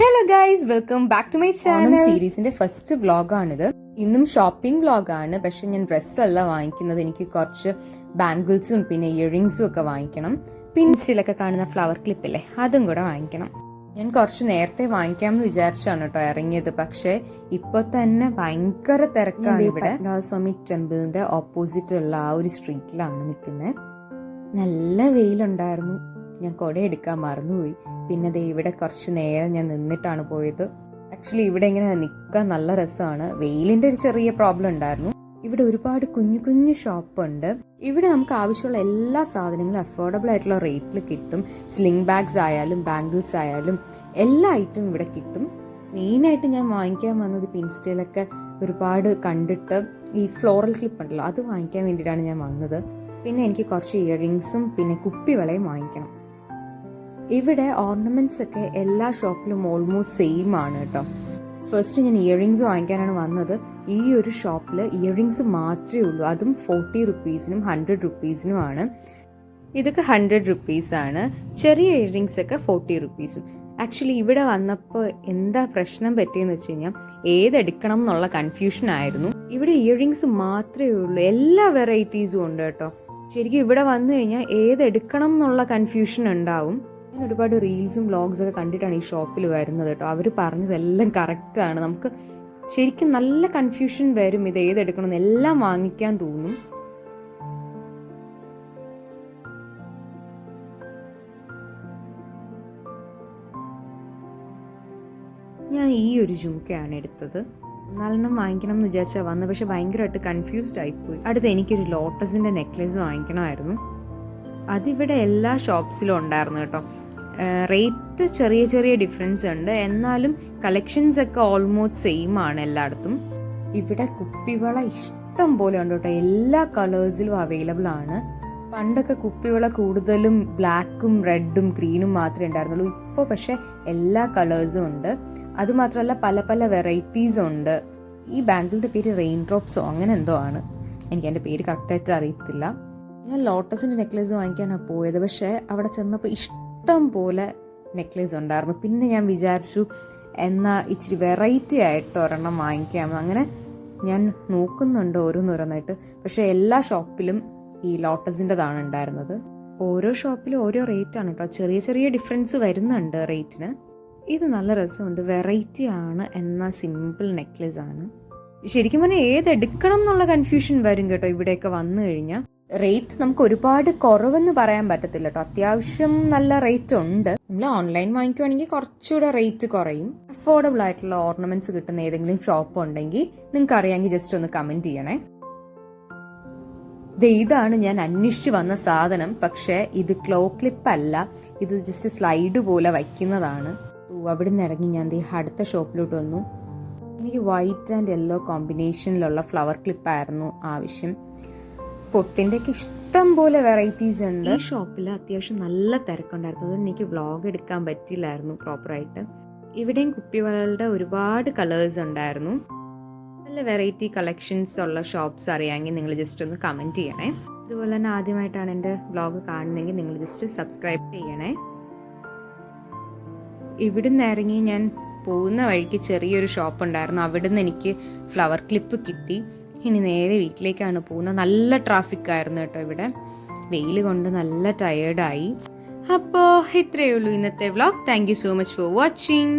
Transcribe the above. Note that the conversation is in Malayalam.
Hello guys, welcome back to my channel. സീരീസിന്റെ ഫസ്റ്റ് വ്ളോഗാണിത്. ഇന്നും ഷോപ്പിംഗ് വ്ളോഗാണ്. പക്ഷെ ഞാൻ ഡ്രസ്സല്ല വാങ്ങിക്കുന്നത്. എനിക്ക് കുറച്ച് ബാംഗിൾസും പിന്നെ ഇയറിംഗ്സും ഒക്കെ വാങ്ങിക്കണം. പിൻസിലൊക്കെ കാണുന്ന ഫ്ലവർ ക്ലിപ്പില്ലേ, അതും കൂടെ വാങ്ങിക്കണം. ഞാൻ കുറച്ച് നേരത്തെ വാങ്ങിക്കാമെന്ന് വിചാരിച്ചാണ് കേട്ടോ ഇറങ്ങിയത്. പക്ഷെ ഇപ്പൊ തന്നെ ഭയങ്കര തിരക്കാണ് ഇവിടെ. സ്വാമി ടെമ്പിളിന്റെ ഓപ്പോസിറ്റ് ഉള്ള ആ ഒരു സ്ട്രീറ്റിലാണ് നിൽക്കുന്നത്. നല്ല വെയിലുണ്ടായിരുന്നു. ഞാൻ കുട എടുക്കാൻ മറന്നുപോയി. പിന്നെ ദേ ഇവിടെ കുറച്ച് നേരം ഞാൻ നിന്നിട്ടാണ് പോയത്. ആക്ച്വലി ഇവിടെ ഇങ്ങനെ നിൽക്കാൻ നല്ല രസമാണ്. വെയിലിന്റെ ഒരു ചെറിയ പ്രോബ്ലം ഉണ്ടായിരുന്നു. ഇവിടെ ഒരുപാട് കുഞ്ഞു കുഞ്ഞു ഷോപ്പ് ഉണ്ട്. ഇവിടെ നമുക്ക് ആവശ്യമുള്ള എല്ലാ സാധനങ്ങളും അഫോർഡബിൾ ആയിട്ടുള്ള റേറ്റിൽ കിട്ടും. സ്ലിംഗ് ബാഗ്സ് ആയാലും ബാംഗിൾസ് ആയാലും എല്ലാ ഐറ്റവും ഇവിടെ കിട്ടും. മെയിനായിട്ട് ഞാൻ വാങ്ങിക്കാൻ വന്നത് ഇൻസ്റ്റയിലൊക്കെ ഒരുപാട് കണ്ടിട്ട് ഈ ഫ്ലോറൽ ക്ലിപ്പ് ഉണ്ടല്ലോ, അത് വാങ്ങിക്കാൻ വേണ്ടിയിട്ടാണ് ഞാൻ വന്നത്. പിന്നെ എനിക്ക് കുറച്ച് ഇയറിംഗ്സും പിന്നെ കുപ്പിവളയും വാങ്ങിക്കണം. ഇവിടെ ഓർണമെന്റ്സ് ഒക്കെ എല്ലാ ഷോപ്പിലും ഓൾമോസ്റ്റ് സെയിം ആണ് കേട്ടോ. ഫസ്റ്റ് ഞാൻ ഇയറിംഗ്സ് വാങ്ങിക്കാനാണ് വന്നത്. ഈ ഒരു ഷോപ്പിൽ ഇയറിംഗ്സ് മാത്രമേ ഉള്ളൂ. അതും 40 റുപ്പീസിനും 100 റുപ്പീസിനുമാണ്. ഇതൊക്കെ 100 റുപ്പീസാണ്. ചെറിയ ഇയറിംഗ്സ് ഒക്കെ 40 റുപ്പീസും. ആക്ച്വലി ഇവിടെ വന്നപ്പോൾ എന്താ പ്രശ്നം പറ്റിയെന്ന് വെച്ച് കഴിഞ്ഞാൽ ഏതെടുക്കണം എന്നുള്ള കൺഫ്യൂഷൻ ആയിരുന്നു. ഇവിടെ ഇയറിംഗ്സ് മാത്രമേ ഉള്ളൂ. എല്ലാ വെറൈറ്റീസും ഉണ്ട് കേട്ടോ. ശരിക്കും ഇവിടെ വന്നു കഴിഞ്ഞാൽ ഏതെടുക്കണം എന്നുള്ള കൺഫ്യൂഷൻ ഉണ്ടാവും. ഞാൻ ഒരുപാട് റീൽസും വ്ളോഗ്സ് ഒക്കെ കണ്ടിട്ടാണ് ഈ ഷോപ്പിൽ വരുന്നത് കേട്ടോ. അവർ പറഞ്ഞതെല്ലാം കറക്റ്റാണ്. നമുക്ക് ശരിക്കും നല്ല കൺഫ്യൂഷൻ വരും. ഇത് ഏതെടുക്കണം എല്ലാം വാങ്ങിക്കാൻ തോന്നും. ഞാൻ ഈ ഒരു ജുംക്കയാണ് എടുത്തത്. 4 വാങ്ങിക്കണം എന്ന് വിചാരിച്ചാൽ വന്നത്, പക്ഷെ ഭയങ്കരമായിട്ട് കൺഫ്യൂസ്ഡ് ആയിപ്പോയി. അടുത്ത് എനിക്കൊരു ലോട്ടസിന്റെ നെക്ലേസ് വാങ്ങിക്കണമായിരുന്നു. അതിവിടെ എല്ലാ ഷോപ്സിലും ഉണ്ടായിരുന്നു കേട്ടോ. റേറ്റ് ചെറിയ ചെറിയ ഡിഫറൻസ് ഉണ്ട്, എന്നാലും കളക്ഷൻസ് ഒക്കെ ഓൾമോസ്റ്റ് സെയിം ആണ് എല്ലായിടത്തും. ഇവിടെ കുപ്പിവള ഇഷ്ടം പോലെ ഉണ്ട് കേട്ടോ. എല്ലാ കളേഴ്സിലും അവൈലബിൾ ആണ്. പണ്ടൊക്കെ കുപ്പിവള കൂടുതലും ബ്ലാക്കും റെഡും ഗ്രീനും മാത്രമേ ഉണ്ടായിരുന്നുള്ളൂ. ഇപ്പോൾ പക്ഷെ എല്ലാ കളേഴ്സും ഉണ്ട്. അതുമാത്രമല്ല പല പല വെറൈറ്റീസും ഉണ്ട്. ഈ ബാങ്കിളുടെ പേര് റെയിൻ ഡ്രോപ്സോ അങ്ങനെ എന്തോ ആണ്. എനിക്ക് എൻ്റെ പേര് കറക്റ്റായിട്ട് അറിയത്തില്ല. ഞാൻ ലോട്ടസിന്റെ നെക്ലേസ് വാങ്ങിക്കാനാണ് പോയത്. പക്ഷെ അവിടെ ചെന്നപ്പോൾ ഇഷ്ടം പോലെ നെക്ലേസ് ഉണ്ടായിരുന്നു. പിന്നെ ഞാൻ വിചാരിച്ചു എന്നാൽ ഇച്ചിരി വെറൈറ്റി ആയിട്ട് ഒരെണ്ണം വാങ്ങിക്കാം. അങ്ങനെ ഞാൻ നോക്കുന്നുണ്ട് ഓരോന്നോരോന്നായിട്ട്. പക്ഷെ എല്ലാ ഷോപ്പിലും ഈ ലോട്ടസിൻ്റെതാണ് ഉണ്ടായിരുന്നത്. ഓരോ ഷോപ്പിലും ഓരോ റേറ്റ് ആണ് കേട്ടോ. ചെറിയ ചെറിയ ഡിഫറൻസ് വരുന്നുണ്ട് റേറ്റിന്. ഇത് നല്ല രസമുണ്ട്. വെറൈറ്റി ആണ്, എന്നാൽ സിമ്പിൾ നെക്ലേസ് ആണ്. ശരിക്കും പറഞ്ഞാൽ ഏതെടുക്കണം എന്നുള്ള കൺഫ്യൂഷൻ വരും കേട്ടോ ഇവിടെയൊക്കെ വന്നു കഴിഞ്ഞാൽ. റേറ്റ് നമുക്ക് ഒരുപാട് കുറവെന്ന് പറയാൻ പറ്റത്തില്ല കേട്ടോ. അത്യാവശ്യം നല്ല റേറ്റ് ഉണ്ട്. നമ്മൾ ഓൺലൈൻ വാങ്ങിക്കുവാണെങ്കിൽ കുറച്ചുകൂടെ റേറ്റ് കുറയും. അഫോർഡബിൾ ആയിട്ടുള്ള ഓർണമെന്റ്സ് കിട്ടുന്ന ഏതെങ്കിലും ഷോപ്പ് ഉണ്ടെങ്കിൽ നിങ്ങൾക്ക് അറിയാമെങ്കിൽ ജസ്റ്റ് ഒന്ന് കമന്റ് ചെയ്യണേ. ഇതാണ് ഞാൻ അന്വേഷിച്ച് വന്ന സാധനം. പക്ഷേ ഇത് ക്ലോ ക്ലിപ്പ് അല്ല, ഇത് ജസ്റ്റ് സ്ലൈഡ് പോലെ വയ്ക്കുന്നതാണ്. അവിടെ നിന്ന് ഇറങ്ങി ഞാൻ അടുത്ത ഷോപ്പിലോട്ട് വന്നു. എനിക്ക് വൈറ്റ് ആൻഡ് യെല്ലോ കോമ്പിനേഷനിലുള്ള ഫ്ലവർ ക്ലിപ്പായിരുന്നു ആവശ്യം. പൊട്ടിൻ്റെ ഒക്കെ ഇഷ്ടം പോലെ വെറൈറ്റീസ് ഉണ്ട്. ഈ ഷോപ്പിൽ അത്യാവശ്യം നല്ല തിരക്കുണ്ടായിരുന്നു. അതുകൊണ്ട് എനിക്ക് വ്ളോഗ് എടുക്കാൻ പറ്റില്ലായിരുന്നു പ്രോപ്പറായിട്ട്. ഇവിടെയും കുപ്പിവളകളുടെ ഒരുപാട് കളേഴ്സ് ഉണ്ടായിരുന്നു. നല്ല വെറൈറ്റി കളക്ഷൻസ് ഉള്ള ഷോപ്സ് അറിയാമെങ്കിൽ നിങ്ങൾ ജസ്റ്റ് ഒന്ന് കമൻറ്റ് ചെയ്യണേ. അതുപോലെ തന്നെ ആദ്യമായിട്ടാണ് എൻ്റെ വ്ളോഗ് കാണുന്നതെങ്കിൽ നിങ്ങൾ ജസ്റ്റ് സബ്സ്ക്രൈബ് ചെയ്യണേ. ഇവിടുന്ന് ഇറങ്ങി ഞാൻ പോകുന്ന വഴിക്ക് ചെറിയൊരു ഷോപ്പ് ഉണ്ടായിരുന്നു. അവിടുന്ന് എനിക്ക് ഫ്ലവർ ക്ലിപ്പ് കിട്ടി. ഇനി നേരെ വീട്ടിലേക്കാണ് പോകുന്നത്. നല്ല ട്രാഫിക് ആയിരുന്നു കേട്ടോ ഇവിടെ. വെയിൽ കൊണ്ട് നല്ല ടയേർഡായി. അപ്പോൾ ഇത്രയേ ഉള്ളൂ ഇന്നത്തെ vlog. Thank you so much for watching.